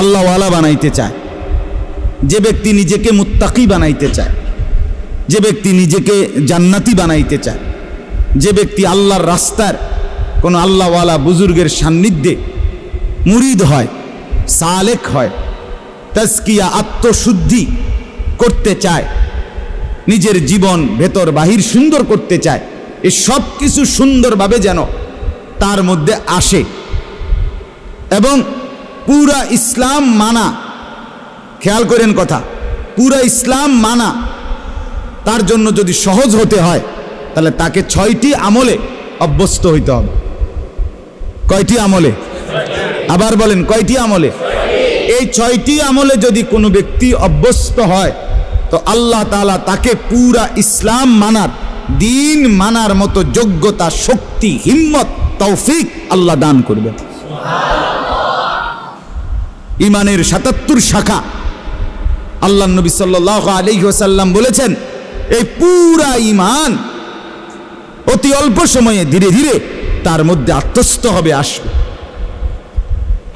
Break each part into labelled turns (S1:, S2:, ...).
S1: আল্লাহওয়ালা বানাইতে চায়, যে ব্যক্তি নিজেকে মুত্তাকি বানাইতে চায়, যে ব্যক্তি নিজেকে জান্নাতি বানাইতে চায়, যে ব্যক্তি আল্লাহর রাস্তার কোনো আল্লাহওয়ালা বুজুর্গের সান্নিধ্যে মুরিদ হয়, সালেক হয়, তাজকিয়া আত্মশুদ্ধি করতে চায়, নিজের জীবন ভেতর বাহির সুন্দর করতে চায়, এই সব কিছু সুন্দরভাবে যেন তার মধ্যে আসে এবং পুরা ইসলাম মানা, খেয়াল করেন কথা, পুরা ইসলাম মানা তার জন্য যদি সহজ হতে হয় তাহলে তাকে 6টি আমলে অভ্যস্ত হইতে হবে। কয়টি আমলে? আবার বলেন, কয়টি আমলে? এই 6টি আমলে যদি কোনো ব্যক্তি অভ্যস্ত হয় তো আল্লাহ তাআলা তাকে পুরা ইসলাম মানার, দিন মানার মতো যোগ্যতা, শক্তি, হিম্মত, তৌফিক আল্লাহ দান করবেন। ইমানের 77 শাখা আল্লাহ নবী সাল্লাল্লাহু আলাইহি ওয়াসাল্লাম বলেছেন, এই পুরা ইমান অতি অল্প সময়ে ধীরে ধীরে তার মধ্যে আত্মস্থ হবে, আসবে।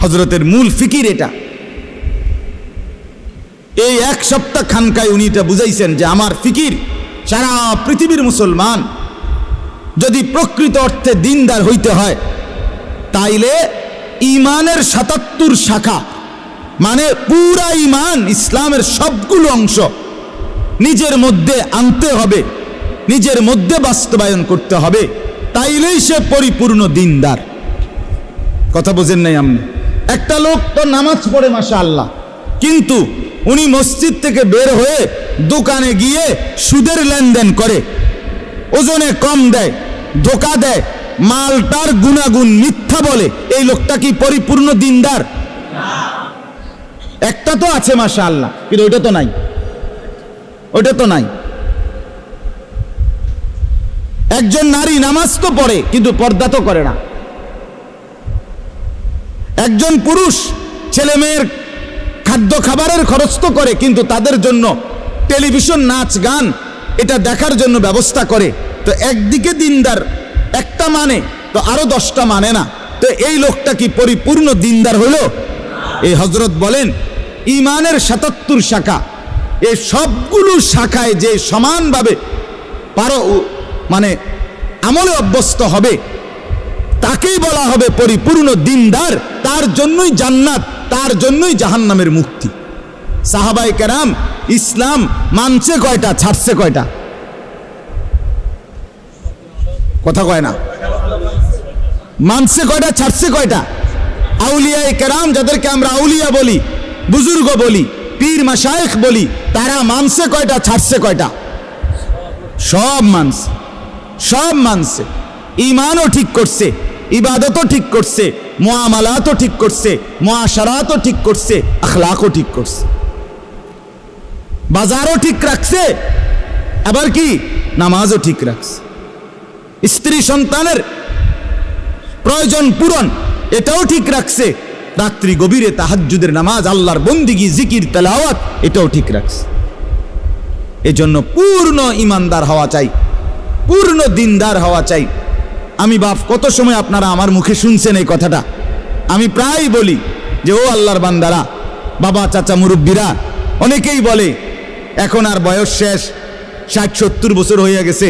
S1: হযরতের মূল ফিকির এটা। এই 1 সপ্তাহ খানকায় উনি এটা বুঝাইছেন যে আমার ফিকির, সারা পৃথিবীর মুসলমান যদি প্রকৃত অর্থে দিনদার হইতে হয় তাইলে ইমানের 77 শাখা, মানে পুরা ইমান, ইসলামের সবগুলো অংশ নিজের মধ্যে আনতে হবে, নিজের মধ্যে বাস্তবায়ন করতে হবে, তাইলেই সে পরিপূর্ণ দিনদার। কথা বোঝেন নাই আপনি? একটা লোক তো নামাজ পড়ে মাশাআল্লাহ, কিন্তু উনি মসজিদ থেকে বের হয়ে দোকানে গিয়ে সুদের লেনদেন করে, ওজনে কম দেয়, ধোকা দেয়, মালটার গুণাগুণ মিথ্যা বলে, এই লোকটা কি পরিপূর্ণ দিনদার? একটা তো আছে মাশাআল্লাহ, কিন্তু ওইটা তো নাই, ওইটা তো নাই। একজন নারী নামাজ তো পড়ে কিন্তু পর্দা তো করে না। একজন পুরুষ ছেলে মেয়ের খাদ্য খাবারের খরচ তো করে, কিন্তু তাদের জন্য টেলিভিশন, নাচ গান এটা দেখার জন্য ব্যবস্থা করে। তো একদিকে দিনদার একটা মানে, তো আরো 10টা মানে না, তো এই লোকটা কি পরিপূর্ণ দিনদার হলো? এই হযরত বলেন ইমানের 77 শাখা, এই সবগুলো শাখায় যে সমানভাবে মানে আমলে অভ্যস্ত হবে তাকেই বলা হবে পরিপূর্ণ দিনদার। তার জন্যই জান্নাত, তার জন্যই জাহান্নামের মুক্তি। সাহাবায়ে কেরাম ইসলাম মানছে কয়টা, ছাড়ছে কয়টা? কথা কয় না। মানছে কয়টা, ছাড়ছে কয়টা? আউলিয়ায়ে কেরাম, যাদেরকে আমরা আউলিয়া বলি, বুজুর্গ বলি, পীর মাশায়েখ বলি, তারা মানছে কয়টা, ছাড়ছে কয়টা? সব মানছে, সব মানছে। ঈমানও ঠিক করছে, ইবাদতও ঠিক করছে, মুআমালাতও ঠিক করছে, মুআশারাতও ঠিক করছে, আখলাকও ঠিক করছে, বাজারও ঠিক রাখছে, আবার কি নামাজও ঠিক রাখছে, স্ত্রী সন্তানের প্রয়োজন পূরণ এটাও ঠিক রাখছে, রাত্রি গভীরে তাহাজ্জুদের নামাজ, আল্লাহর বন্দিগি, জিকির, তেলাওয়াত এটাও ঠিক রাখছে। এজন্য পূর্ণ ইমানদার হওয়া চাই, পূর্ণ দিনদার হওয়া চাই। আমি বাপ কত সময় আপনারা আমার মুখে শুনছেন এই কথাটা, আমি প্রায় বলি যে ও আল্লাহর বান্দারা, বাবা, চাচা, মুরব্বীরা অনেকেই বলে এখন আর বয়স শেষ, 60-70 বছর হয়ে গেছে,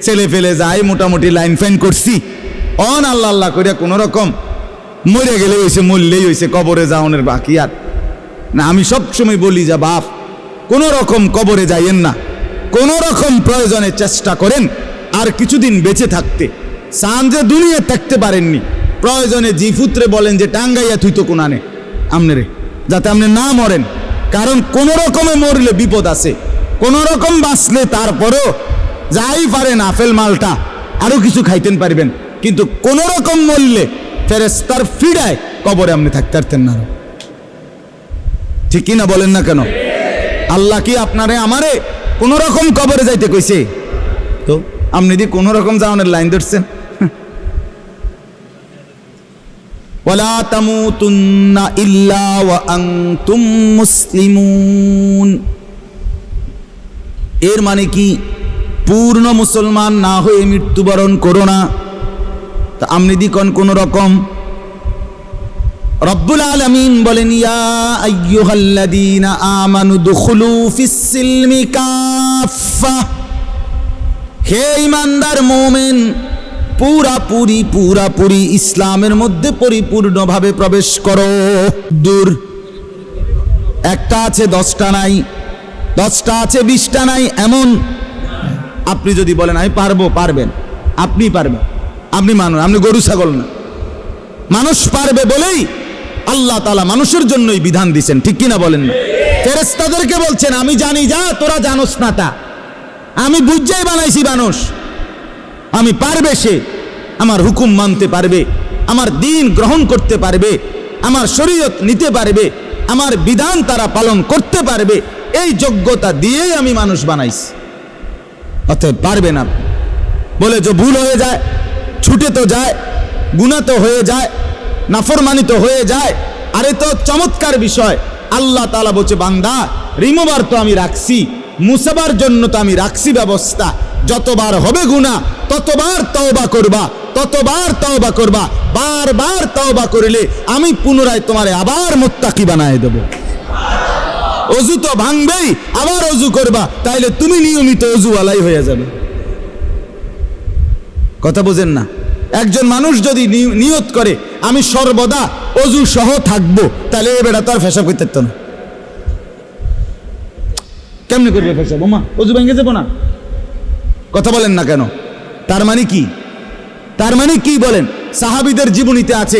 S1: ছেলে ফেলে যায়, মোটামুটি লাইন ফাইন করছি, অন আল্লাহ আল্লাহ করে কোনো রকম মরে গেলে হয়েছে, মরলেই হয়েছে, কবরে যাওয়ানোর বাকি আর না। আমি সব সময় বলি যে বাপ, কোনো রকম কবরে যাইয়েন না, কোনো রকম প্রয়োজনে চেষ্টা করেন আর কিছুদিন বেঁচে থাকতে। চান যে দুনিয়া থাকতে পারেননি, প্রয়োজনে জিফুত্রে বলেন যে টাঙ্গাইয়া তুই তো কোনানে আমনে রে, যাতে আপনি না মরেন। কারণ কোনো রকমে মরলে বিপদ আছে, কোনো রকম বাঁচলে তারপরেও যাই পারেন আপেল মালটা আরো কিছু খাইতেন পারবেন, কিন্তু কোনো রকম মরলে ফেরেশতার ফিরায় কবরে আপনি থাকতে পারতেন না। ঠিক কিনা বলেন না কেন? আল্লাহ কি আপনারে আমারে কোন রকম কবরে যাইতে কইছে? তো আপনি দি কোন রকম যাওয়ানোর লাইন ধরছেন। ওয়ালা তামুতুন্না ইল্লা ওয়া আনতুম মুসলিমুন, এর মানে কি পূর্ণ মুসলমান না হয়ে মৃত্যুবরণ করো না। তা আপনি দি কোন রকম রব্বুল আলামিন বলেন, ইয়া আইয়ুহাল্লাযীনা আমানু দুখুলু ফিস-সিলমি কাফা, হে ঈমানদার মুমিন, পুরাপুরি ইসলামের মধ্যে পরিপূর্ণভাবে প্রবেশ করো। দূর একটা আছে 10টা নাই, 10টা আছে 20টা নাই, এমন আপনি যদি বলেন আমি পারবো, পারবেন, আপনি পারবেন, আপনি মানুষ, আপনি গরু ছাগল না। মানুষ পারবে বলেই আল্লাহ তাআলা মানুষের জন্যই বিধান দিয়েছেন, ঠিক কিনা বলেন না? ফেরেশতাদেরকে বলছেন আমি জানি যা তোরা জানোস না তা, আমি বুঝাই বানাইছি মানুষ, আমি পারবে সে, আমার হুকুম মানতে পারবে, আমার দ্বীন গ্রহণ করতে পারবে, আমার শরীয়ত নিতে পারবে, আমার বিধান তারা পালন করতে পারবে, এই যোগ্যতা দিয়েই আমি মানুষ বানাইছি। অতএব পারবেন আপনি বলে যে ভুল হয়ে যায়, ছুটে তো যায়, গুনাহ তো হয়ে যায়, নাফরমানি তো হয়ে যায়। আরে তো চমৎকার বিষয়, আল্লাহ তাআলা বলছে বান্দা রিমুভার তো আমি রাখছি, মুসাবার জন্য তো আমি রাখছি ব্যবস্থা। যতবার হবে গুনাহ ততবার তওবা করবা, ততবার তওবা করবা, বারবার তওবা করলে আমি পুনরায় তোমারে আবার মুত্তাকি বানায় দেব। অজু তো ভাঙবেই, আবার অজু করবা, তাইলে তুমি নিয়মিত অজুওয়ালাই হয়ে যাবে। কথা বোঝেন না? একজন মানুষ যদি নিয়ত করে আমি সর্বদা অজু সহ থাকবো, তাহলে এ বেটা তার পেশাব করতে পারত না। কেমনে করবে পেশাব? ওমা অজু ভেঙে যাবো না? কথা বলেন না কেন? তার মানে কি? তার মানে কি বলেন? সাহাবীদের জীবনীতে আছে,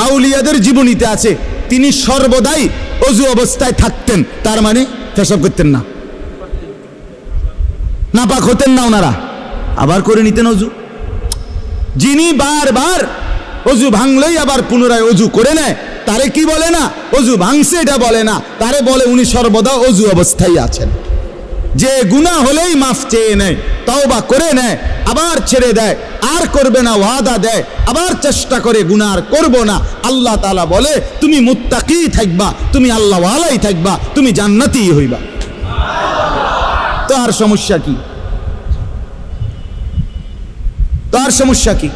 S1: আউলিয়াদের জীবনীতে আছে, তিনি সর্বদাই অজু অবস্থায় থাকতেন, তার মানে পেশাব করতেন না, নাপাক হতেন না ওনারা, আবার করে নিতেন অজু। যিনি বারবার অজু ভাঙলেই আবার পুনরায় অজু করে নেয়, তারে কি বলে না অজু ভাঙছে এটা বলে না, তারে বলে উনি সর্বদা অজু অবস্থায় আছেন। যে গুনাহ হলেই মাফ চেয়ে নেয়, তওবা করে নেয়, আবার ছেড়ে দেয়, আর করবে না ওয়াদা দেয়, আবার চেষ্টা করে গুনাহ আর করব না, আল্লাহ তাআলা বলে তুমি মুত্তাকি থাকবা, তুমি আল্লাহওয়ালাই থাকবা, তুমি জান্নাতি হইবা। তো আর সমস্যা কি? তো আর সমস্যা কি?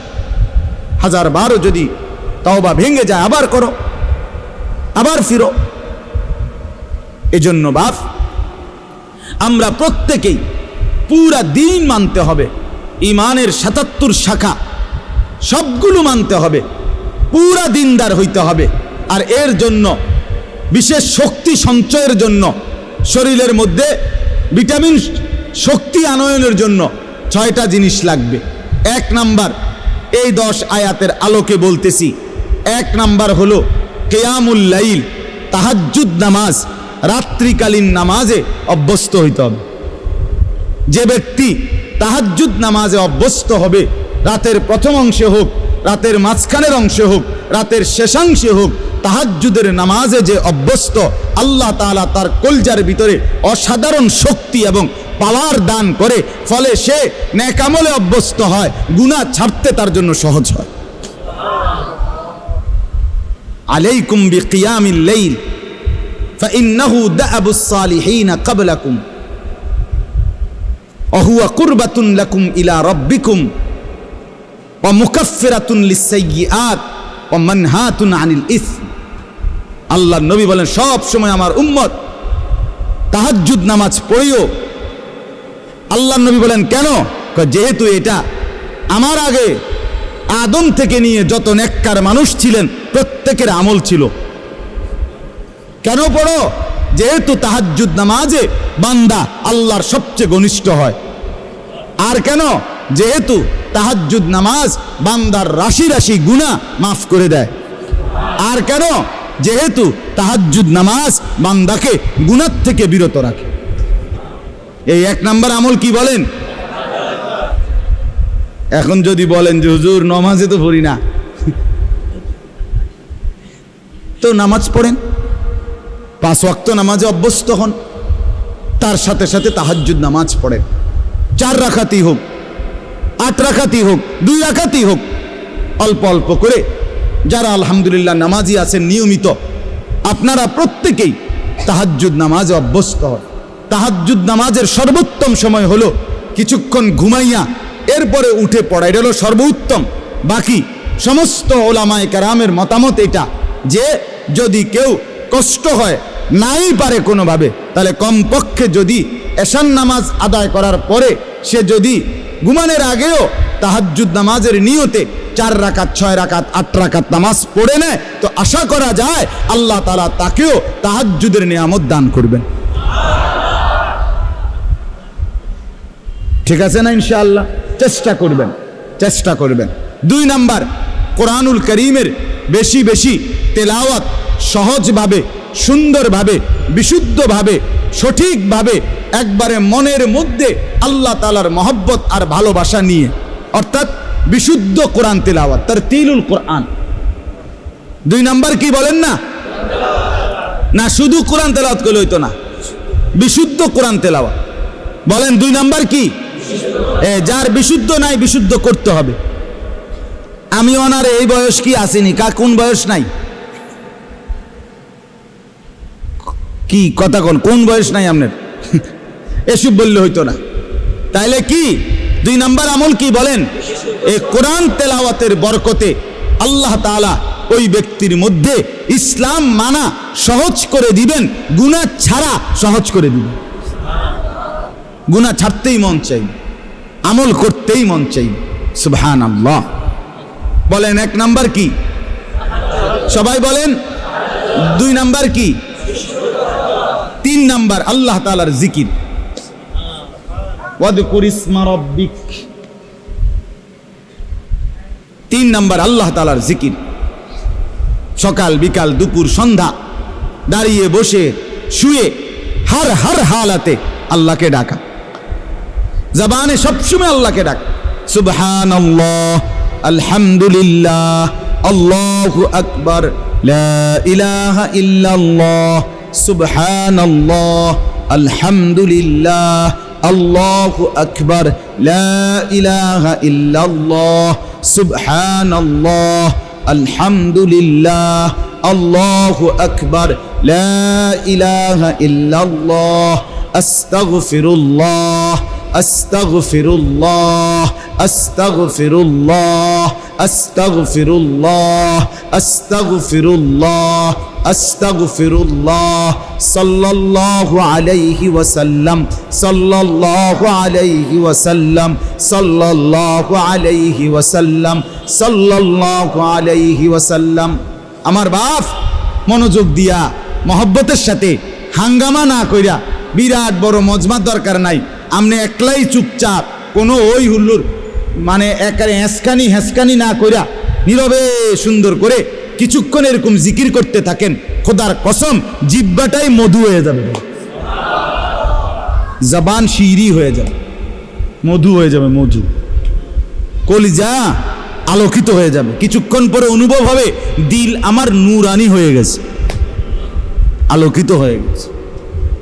S1: 1000বারও যদি তওবা ভেঙে যায় আবার করো, আবার ফিরো। এজন্য বাপ আমরা প্রত্যেকেই পুরা দিন মানতে হবে, ইমানের 77 শাখা সবগুলো মানতে হবে, পুরা দিনদার হইতে হবে। আর এর জন্য বিশেষ শক্তি সঞ্চয়ের জন্য, শরীরের মধ্যে ভিটামিন শক্তি আনয়নের জন্য 6টা জিনিস লাগবে। 1 নাম্বার, এই 10 আয়াতের আলোকে বলতেছি, 1 নাম্বার হলো কিয়ামুল লাইল, তাহাজ্জুদ নামাজ, রাত্রিকালীন নামাজে অভ্যস্ত হইতে হবে। যে ব্যক্তি তাহাজ্জুদ নামাজে অভ্যস্ত হবে, রাতের প্রথম অংশে হোক, রাতের মাঝখানের অংশে হোক, রাতের শেষাংশে হোক, তাহাজ্জুদের নামাজে যে অভ্যস্ত, আল্লাহ তাআলা তার কলজার ভিতরে অসাধারণ শক্তি এবং পাওয়ার দান করে, ফলে সে নেক আমলে অভ্যস্ত হয়, গুনাহ ছাড়তে তার জন্য সহজ হয়। আলাইকুম বিকিয়ামিল লাইল ফাইন্নাহু দা'াবুস সালিহিন ক্বাবলাকুম ওয়া হুয়া কুরবাতুন লাকুম ইলা রাব্বিকুম ওয়া মুকাফফিরাতুন লিস-সাইয়্যাত ওয়া মানহাতুন আনিল ইসম। আল্লাহর নবী বলেন সব সময় আমার উম্মত তাহাজ্জুদ নামাজ পড়িও। আল্লাহর নবী বলেন কেন? যেহেতু এটা আমার আগে আদম থেকে নিয়ে যত নেককার মানুষ ছিলেন প্রত্যেকের আমল ছিল। কেন পড়ো? যেহেতু তাহাজ্জুদ নামাজে বান্দা আল্লাহর সবচেয়ে ঘনিষ্ঠ হয়। আর কেন? যেহেতু তাহাজ্জুদ নামাজ বান্দার রাশি রাশি গুনাহ মাফ করে দেয়। আর কেন? যেহেতু তাহাজ্জুদ নামাজ বান্দাকে গুনাহ থেকে বিরত রাখে। এই 1 নাম্বার আমল কি বলেন? এখন যদি বলেন যে হুজুর নামাজে তো পড়ি না, তো নামাজ পড়েন, 5 ওয়াক্ত নামাজে অভ্যস্ত হন, তার সাথে সাথে তাহাজ্জুদ নামাজ পড়েন। 4 রাকাতই হোক, 8 রাকাতই হোক, 2 রাকাতই হোক, অল্প অল্প করে। যারা আলহামদুলিল্লাহ নামাজি আছেন নিয়মিত, আপনারা প্রত্যেকেই তাহাজ্জুদ নামাজে অভ্যস্ত হন। তাহাজ্জুদ নামাজের সর্বোত্তম সময় হলো কিছুক্ষণ ঘুমাইয়া এরপরে উঠে পড়া, এটা হলো সর্বোত্তম। বাকি সমস্ত ওলামায়ে কেরামের মতামত এটা যে যদি কেউ কষ্ট হয় নাই পারে কোনোভাবে, তাহলে কমপক্ষে যদি এশার নামাজ আদায় করার পরে সে যদি ঘুমানোর আগেও তাহাজ্জুদ নামাজের নিয়তে 4 রাকাত 6 রাকাত 8 রাকাত নামাজ পড়ে নেয়, তো আশা করা যায় আল্লাহ তাআলা তাকেও তাহাজ্জুদের নিয়ামত দান করবেন। ঠিক আছে না? ইনশাআল্লাহ চেষ্টা করবেন, চেষ্টা করবেন। 2 নাম্বার, কোরআনুল কারীমের বেশি বেশি তেলাওয়াত, সহজভাবে, সুন্দরভাবে, বিশুদ্ধভাবে, সঠিকভাবে, একবারে মনের মধ্যে আল্লাহ তাআলার মহব্বত আর ভালোবাসা নিয়ে, অর্থাৎ বিশুদ্ধ কোরআন তেলাওয়াত, তারতিলুল কোরআন। 2 নাম্বার কি বলেন না? না শুধু কোরআন তেলাওয়াত করলে হইতো না, বিশুদ্ধ কোরআন তেলাওয়াত। বলেন 2 নাম্বার কি? যার বিশুদ্ধ নাই, বিশুদ্ধ করতে হবে। আমি ওনার এই বয়স কি আসেনি, কোন বয়স নাই? কি কথা কোন বয়স নাই আপনার? এসব বললে হইতো না। তাইলে কি 2 নাম্বার আমল কি বলেন? এই কোরআন তেলাওয়াতের বরকতে আল্লাহ তাআলা ওই ব্যক্তির মধ্যে ইসলাম মানা সহজ করে দিবেন, গুনাহ ছাড়া সহজ করে দিবেন। গুনাহ ছাড়তেই মন চাই, আমল করতেই মন চাই। সুবহানাল্লাহ। বলেন 1 নাম্বার কি? সবাই বলেন। 2 নাম্বার কি? 3 নাম্বার আল্লাহ তাআলার জিকির। ওয়াদকুর ইসমা রাব্বিক। 3 নাম্বার আল্লাহ তাআলার জিকির। সকাল বিকাল দুপুর সন্ধ্যা দাঁড়িয়ে বসে শুয়ে হর হালাতে আল্লাহকে ডাকা, জবানে সবসময় আল্লাহকে ডাকা। সুবহানাল্লাহ, আলহামদুলিল্লাহ, আল্লাহু আকবার, লা ইলাহা ইল্লাল্লাহ, সুবহানাল্লাহ, আলহামদুলিল্লাহ, আল্লাহু আকবার, লা ইলাহা ইল্লাল্লাহ, সুবহানাল্লাহ, আলহামদুলিল্লাহ, আল্লাহু আকবার, লা ইলাহা ইল্লাল্লাহ, আস্তাগফিরুল্লাহ, আস্তাগফিরুল্লাহ, আস্তাগফিরুল্লাহ, আস্তাগফিরুল্লাহ, আস্তাগফিরুল্লাহ, আস্তাগফিরুল্লাহ, সাল্লাল্লাহু আলাইহি ওয়াসাল্লাম, সাল্লাল্লাহু আলাইহি ওয়াসাল্লাম, সাল্লাল্লাহু আলাইহি ওয়াসাল্লাম, সাল্লাল্লাহু আলাইহি ওয়াসাল্লাম। আমার বাপ মনোযোগ দিয়া মহব্বতের সাথে হাঙ্গামা না কইরা, বিরাট বড় মজমার দরকার নাই, আমনে একলাই চুপচাপ কোনো ওই হুল্লুর মানে একারে হেসকানি না কইরা নীরবে সুন্দর করে কিছুক্ষণ এরকম জিকির করতে থাকেন, খোদার কসম জিহ্বাটাই মধু হয়ে যাবে, জবান শিরি হয়ে যাবে, মধু হয়ে যাবে, মধু, কলিজা আলোকিত হয়ে যাবে। কিছুক্ষণ পরে অনুভব হবে দিল আমার নূরানি হয়ে গেছে, আলোকিত হয়ে গেছে,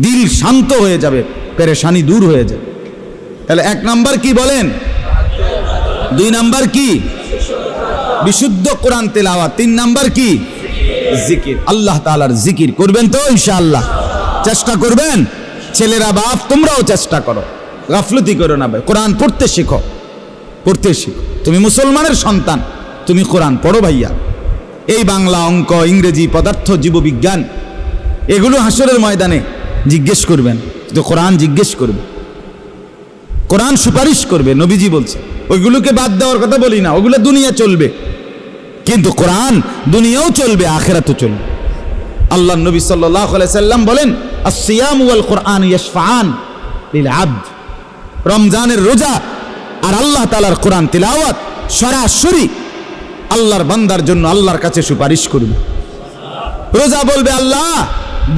S1: দিল শান্ত হয়ে যাবে, পেরেশানি দূর হয়ে যাবে। তাহলে 1 নাম্বার কি বলেন? 2 নাম্বার কি? বিশুদ্ধ কোরআন তেলাওয়াত। 3 নাম্বার কি? জিকির। আল্লাহ তাআলার জিকির করবেন তো ইনশাআল্লাহ? চেষ্টা করবেন। ছেলেরা বাপ তোমরাও চেষ্টা করো, গাফলতি করো না ভাই, কোরআন পড়তে শেখো, পড়তে শেখো। তুমি মুসলমানের সন্তান, তুমি কোরআন পড়ো ভাইয়া। এই বাংলা, অঙ্ক, ইংরেজি, পদার্থ, জীববিজ্ঞান এগুলো হাসরের ময়দানে জিজ্ঞেস করবেন, তো কোরআন জিজ্ঞেস করবে, কোরআন সুপারিশ করবে। নবীজি বলছে ওইগুলোকে বাদ দেওয়ার কথা বলি না, ওগুলো দুনিয়া চলবে, কিন্তু কোরআন দুনিয়াও চলবে, আখিরাতও চলবে। আল্লাহ নবী সাল্লাল্লাহু আলাইহি সাল্লাম বলেন আসসিয়াম ওয়াল কোরআন ইয়াশফাআন লিল আবদ। রমজানের রোজা আর আল্লাহ তাআলার কোরআন তিলাওয়াত সরাসরি আল্লাহর বান্দার জন্য আল্লাহর কাছে সুপারিশ করবে। রোজা বলবে আল্লাহ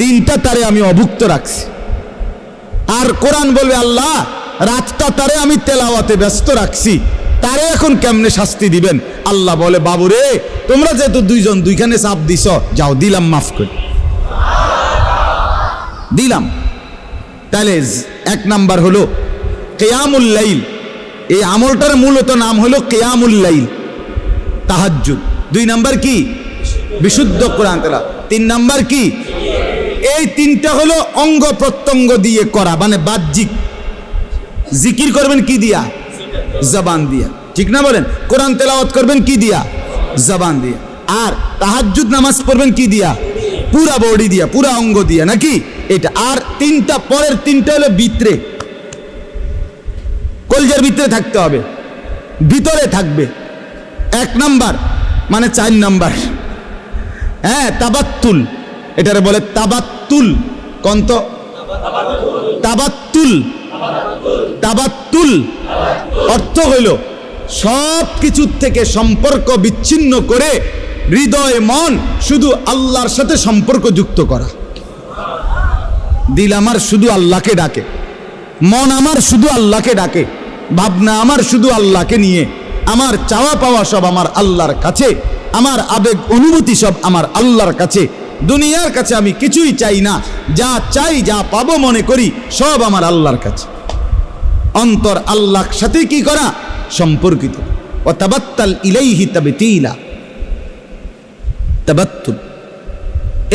S1: দিনটা তারে আমি অভুক্ত রাখছি, আর কোরআন বলবে আল্লাহ রাতটা তারে আমি তেলাওয়াতে ব্যস্ত রাখছি, তারে এখন কেমনে শাস্তি দিবেন? আল্লাহ বলে বাবুরে তোমরা যেহেতু 2 জন 2খানে চাপ দিছ, যাও দিলাম, মাফ করে দিলাম। তাহলে 1 নাম্বার হলো কিয়ামুল লাইল, এই আমলটার মূলত নাম হলো কিয়ামুল লাইল, তাহাজ্জুদ। 2 নাম্বার কি? বিশুদ্ধ কোরআন তেলাওয়াত। 3 নাম্বার কি? এই 3টা হলো অঙ্গ প্রত্যঙ্গ দিয়ে করা, মানে বাহ্যিক। জিকির করবেন কি দিয়া? জবান দিয়া, ঠিক না বলেন? কোরআন তেলাওয়াত করবেন কি দিয়া? জবান দিয়া। আর তাহাজ্জুদ নামাজ পড়বেন কি দিয়া? পুরা বডি দিয়া, পুরা অঙ্গ দিয়া, নাকি? এটা। আর তিনটা, পরের তিনটা হলো ভিতরে, কলজের ভিতরে থাকতে হবে, ভিতরে থাকবে। 1 নাম্বার মানে 4 নাম্বার, হ্যাঁ, তাবাত্তুল, এটারে বলে তাবাত্তুল। কন্ত তাবাত্তুল, তাবাত্তুল অর্থ হইল সব কিছুর থেকে সম্পর্ক বিচ্ছিন্ন করে হৃদয় মন শুধু আল্লাহর সাথে সম্পর্ক যুক্ত করা। দিল আমার শুধু আল্লাহকে ডাকে, মন আমার শুধু আল্লাহকে ডাকে, ভাবনা আমার শুধু আল্লাহকে নিয়ে, আমার চাওয়া পাওয়া সব আমার আল্লাহর কাছে, আমার আবেগ অনুভূতি সব আমার আল্লাহর কাছে। দুনিয়ার কাছে আমি কিছুই চাই না, যা চাই, যা পাবো মনে করি সব আমার আল্লাহর কাছে। অন্তর আল্লাহর সাথে কি করা? সম্পর্কিত। ও তাবাত্তাল ইলাইহি তাবতীলা, তাবাত্তুল।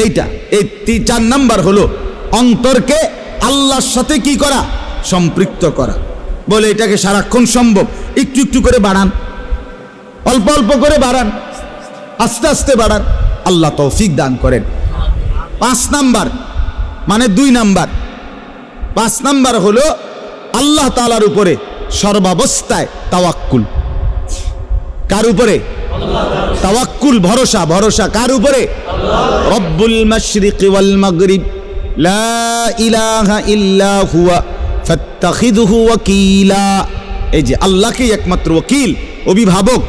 S1: এইটা, এই 4 নাম্বার হলো অন্তরকে আল্লাহর সাথে কি করা? সম্পৃক্ত করা। বলে এটাকে সারাক্ষণ সম্ভব? একটু একটু করে বাড়ান, অল্প অল্প করে বাড়ান, আস্তে আস্তে বাড়ান, আল্লাহ তৌফিক দান করেন। 5 নাম্বার মানে 2 নাম্বার, 5 নাম্বার হলো আল্লাহ তাআলার উপরে সর্বাবস্থায় তাওয়াক্কুল। কার উপরে? তাওয়াক্কুল, ভরসা। ভরসা কার উপরে? রব্বুল মাশরিকি ওয়াল মাগরিব লা ইলাহা ইল্লা হুয়া ফাত্তাখিযহু ওয়াকিলা। এই যে আল্লাহকেই একমাত্র ওয়াকিল, অভিভাবক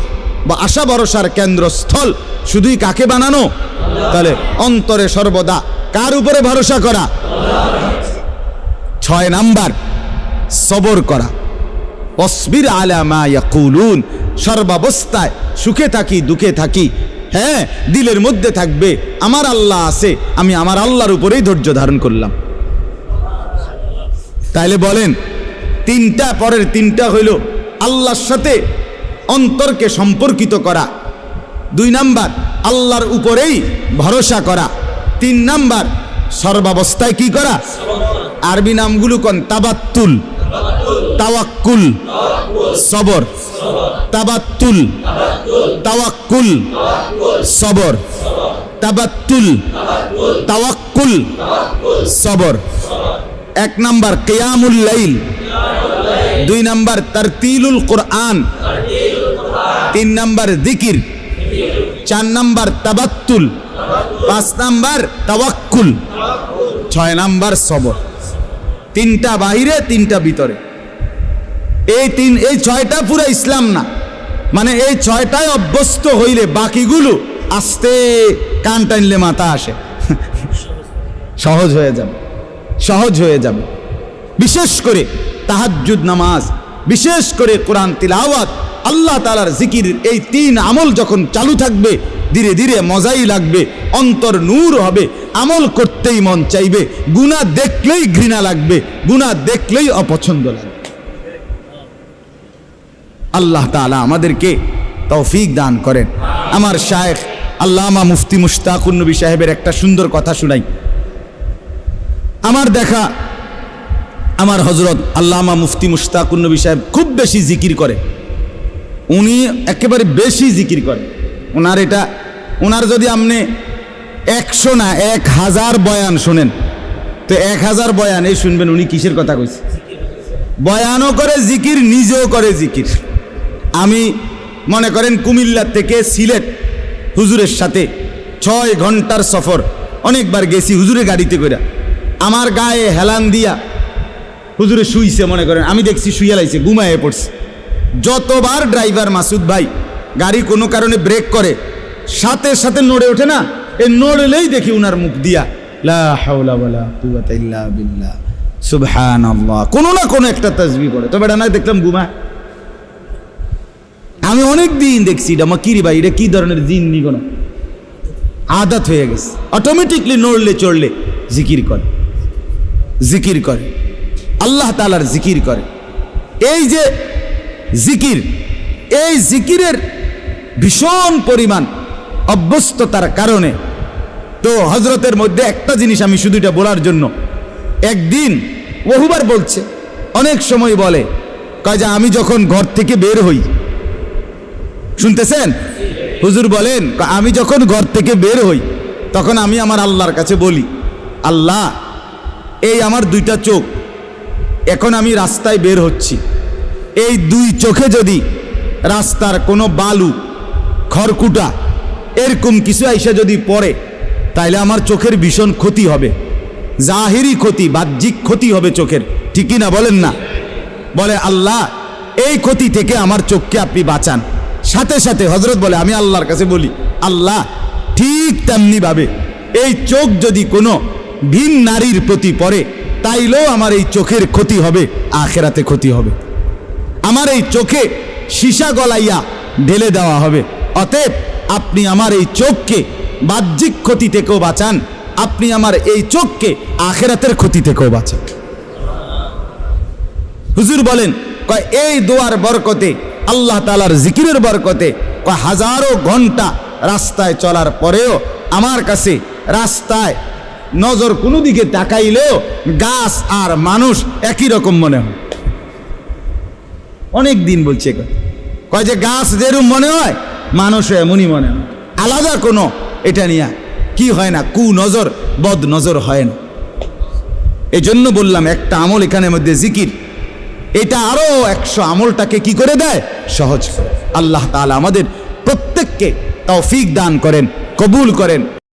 S1: বা আশা ভরসার কেন্দ্রস্থল শুধুই কাকে বানানো? তাহলে অন্তরে সর্বদা কার উপরে ভরসা করা? 6 নাম্বার সবর করা। ওয়াসবির আলা মা ইয়াকুলুন, সর্বাবস্থায় সুখে থাকি দুঃখে থাকি, হ্যাঁ, দিলের মধ্যে থাকবে আমার আল্লাহ আছে, আমি আমার আল্লাহর উপরেই ধৈর্য ধারণ করলাম। তাইলে বলেন, তিনটা, পরের তিনটা হইল আল্লাহর সাথে অন্তরকে সম্পর্কিত করা, 2 নাম্বার আল্লাহর উপরেই ভরসা করা, 3 নাম্বার সর্বাবস্থায় কি করা? আরবি নামগুলো কোন? তাবাত্তুল, তাওয়াক্কুল, সবর। তাবাত্তুল, তাওয়াক্কুল, সবর। তাবাত্তুল, তাওয়াক্কুল, সবর। 1 নাম্বার কিয়ামুল লাইল, 2 নাম্বার তারতিলুল কোরআন, 3 নাম্বার জিকির, 4 নাম্বার তাবাত্তুল, 5 নাম্বার তাওয়াক্কুল, 6 নাম্বার সবর। 3টা বাহিরে, 3টা ভিতরে। এই 6টা পুরো ইসলাম না, মানে এই 6টায় অভ্যস্ত হইলে বাকিগুলো আস্তে কান টানলে মাথা আসে, সহজ হয়ে যাবে, সহজ হয়ে যাবে। বিশেষ করে তাহাজ্জুদ নামাজ, বিশেষ করে কোরআন তিলাওয়াত, আল্লাহ তাআলার জিকির, এই 3 আমল যখন চালু থাকবে ধীরে ধীরে মজাই লাগবে, অন্তর নূর হবে, আমল করতেই মন চাইবে, গুনাহ দেখলেই ঘৃণা লাগবে, গুনাহ দেখলেই অপছন্দ লাগবে। আল্লাহ তাআলা আমাদেরকে তৌফিক দান করেন। আমার শায়েখ আল্লামা মুফতি মুশতাকুন নবী সাহেবের একটা সুন্দর কথা শুনাই। আমার দেখা আমার হযরত আল্লামা মুফতি মুশতাকুন নবী সাহেব খুব বেশি জিকির করে, উনি একেবারে বেশি জিকির করে। ওনার যদি আপনি 100 না 1000 বয়ান শোনেন, তো 1000 বয়ান এই শুনবেন উনি কিসের কথা কইছে। বয়ানও করে জিকির, নিজেও করে জিকির। আমি মনে করেন কুমিল্লা থেকে সিলেট হুজুরের সাথে 6 ঘন্টার সফর, অনেকবার গেছি হুজুরের গাড়িতে করে। আমার গায়ে হেলান দিয়া হুজুরে শুইছে, মনে করেন আমি দেখছি শুইয়া লাইছে, ঘুমায়ে পড়ছে। যতবার ড্রাইভার মাসুদ ভাই গাড়ি কোনো কারণে ব্রেক করে, সাথে সাথে নড়ে ওঠে না, এই নড়লেই দেখি উনার মুখ দিয়া লা হাওলা ওয়ালা কুওয়াতা ইল্লা বিল্লাহ, সুবহানাল্লাহ, কোনো না কোনো একটা তাসবিহ পড়ে। তবে এটা না দেখলাম ঘুমায়। আমি অনেক দিন দেখছি এটা মাকিরি ভাই, এটা কি ধরনের জিন্নি, কোনো আদত হয়ে গেছে, অটোমেটিকলি নড়লে চড়লে জিকির করে, জিকির করে, আল্লাহ তাআলার জিকির করে। এই যে জিকির, এই জিকিরের ভীষণ পরিমাণ অভ্যস্ততার কারণে তো হযরতের মধ্যে একটা জিনিস আমি শুধু এটা বলার জন্য, একদিন বহুবার বলছে, অনেক সময় বলে, কয় যে আমি যখন ঘর থেকে বের হই, শুনতেছেন, হুজুর বলেন, আমি যখন ঘর থেকে বের হই তখন আমি আমার আল্লাহর কাছে বলি, আল্লাহ এই আমার দুইটা চোখ, এখন আমি রাস্তায় বের হচ্ছি, এই দুই চোখে যদি রাস্তার কোনো বালু খড়কুটা এরকম কিছু আইসা যদি পড়ে তাইলে আমার চোখের ভীষণ ক্ষতি হবে, জাহিরি ক্ষতি, বাহ্যিক ক্ষতি হবে চোখের, ঠিকই না বলেন না? বলে আল্লাহ এই ক্ষতি থেকে আমার চোখকে আপনি বাঁচান। সাথে সাথে হযরত বলে, আমি আল্লাহর কাছে বলি, আল্লাহ ঠিক তেমনি ভাবে এই চোখ যদি কোনো ভিন নারীর প্রতি পড়ে তাইলেও আমার এই চোখের ক্ষতি হবে, আখিরাতে ক্ষতি হবে, আমার এই চোখে সীসা গলাইয়া ঢেলে দেওয়া হবে। অতএব আপনি আমার এই চোখকে বাহ্যিক ক্ষতি থেকেও বাঁচান, আপনি আমার এই চোখকে আখিরাতের ক্ষতি থেকেও বাঁচান। হুজুর বলেন, কয় এই দোয়ার বরকতে, আল্লাহ তাআলার জিকিরের বরকতে, কয় হাজারো ঘন্টা রাস্তায় চলার পরেও আমার কাছে রাস্তায় নজর কোনো দিকে তাকাইলেও গাছ আর মানুষ একই রকম মনে হয়। অনেক দিন বলছে, কয় যে গাছ যেরকম মনে হয় মানুষও এমনই মনে হয়, আলাদা কোনো এটা নিয়ে কি হয় না, কু নজর বদ নজর হয় না। এই জন্য বললাম একটা আমল এখানের মধ্যে জিকির, এটা আরো 100 আমলটাকে কি করে দেয়, সহজ করে। আল্লাহ তাআলা আমাদের প্রত্যেককে তৌফিক দান করেন, কবুল করেন।